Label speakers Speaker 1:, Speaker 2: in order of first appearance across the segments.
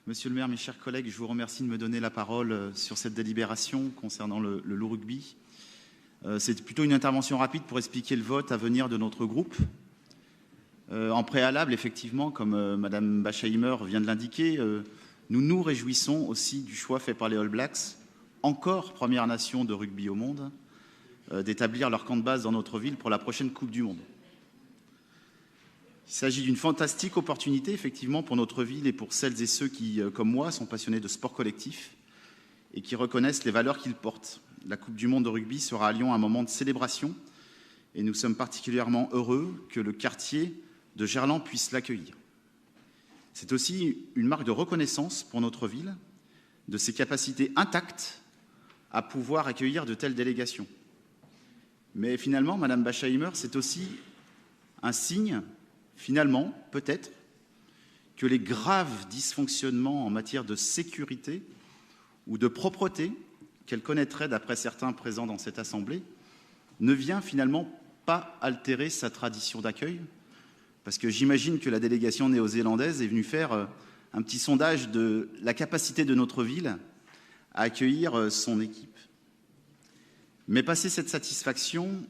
Speaker 1: Monsieur le maire, mes chers collègues, je vous remercie de me donner la parole sur cette délibération concernant le loup rugby. C'est plutôt une intervention rapide pour expliquer le vote à venir de notre groupe. En préalable, effectivement, comme Madame Bachheimer vient de l'indiquer, nous nous réjouissons aussi du choix fait par les All Blacks, encore première nation de rugby au monde, d'établir leur camp de base dans notre ville pour la prochaine Coupe du Monde. Il s'agit d'une fantastique opportunité, effectivement, pour notre ville et pour celles et ceux qui, comme moi, sont passionnés de sport collectif et qui reconnaissent les valeurs qu'ils portent. La Coupe du Monde de rugby sera à Lyon un moment de célébration et nous sommes particulièrement heureux que le quartier de Gerland puisse l'accueillir. C'est aussi une marque de reconnaissance pour notre ville, de ses capacités intactes à pouvoir accueillir de telles délégations. Mais finalement, Madame Bachheimer, c'est aussi un signe, finalement, peut-être, que les graves dysfonctionnements en matière de sécurité ou de propreté qu'elle connaîtrait, d'après certains présents dans cette Assemblée, ne vient finalement pas altérer sa tradition d'accueil, parce que j'imagine que la délégation néo-zélandaise est venue faire un petit sondage de la capacité de notre ville à accueillir son équipe. Mais passé cette satisfaction,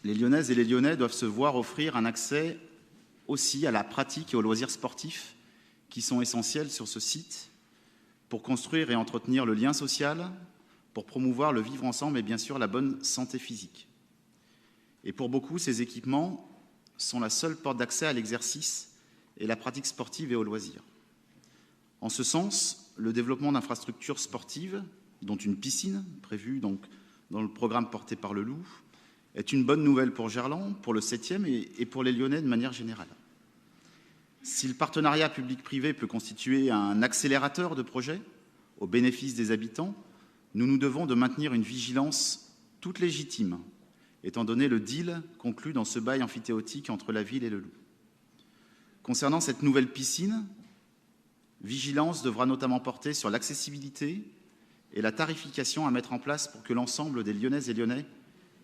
Speaker 1: les Lyonnaises et les Lyonnais doivent se voir offrir un accès aussi à la pratique et aux loisirs sportifs qui sont essentiels sur ce site pour construire et entretenir le lien social, pour promouvoir le vivre ensemble et bien sûr la bonne santé physique. Et pour beaucoup, ces équipements sont la seule porte d'accès à l'exercice et la pratique sportive et aux loisirs. En ce sens, le développement d'infrastructures sportives, dont une piscine prévue donc dans le programme porté par le Loup, est une bonne nouvelle pour Gerland, pour le 7e et pour les Lyonnais de manière générale. Si le partenariat public-privé peut constituer un accélérateur de projets au bénéfice des habitants, nous nous devons de maintenir une vigilance toute légitime, étant donné le deal conclu dans ce bail amphithéotique entre la ville et le Loup. Concernant cette nouvelle piscine, vigilance devra notamment porter sur l'accessibilité et la tarification à mettre en place pour que l'ensemble des Lyonnaises et Lyonnais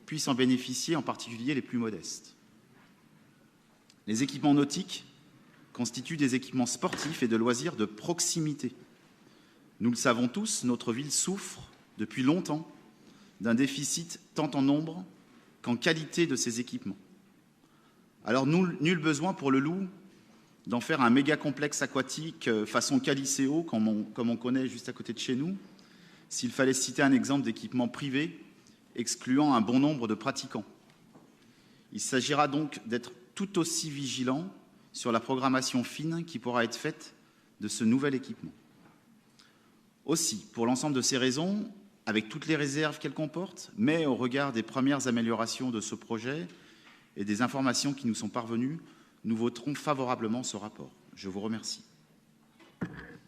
Speaker 1: puissent en bénéficier, en particulier les plus modestes. Les équipements nautiques constituent des équipements sportifs et de loisirs de proximité. Nous le savons tous, notre ville souffre depuis longtemps d'un déficit tant en nombre qu'en qualité de ces équipements. Alors nul besoin pour le Loup d'en faire un méga complexe aquatique façon Caliceo, comme on connaît juste à côté de chez nous, s'il fallait citer un exemple d'équipement privé excluant un bon nombre de pratiquants. Il s'agira donc d'être tout aussi vigilant sur la programmation fine qui pourra être faite de ce nouvel équipement. Aussi, pour l'ensemble de ces raisons, avec toutes les réserves qu'elle comporte, mais au regard des premières améliorations de ce projet et des informations qui nous sont parvenues, nous voterons favorablement ce rapport. Je vous remercie.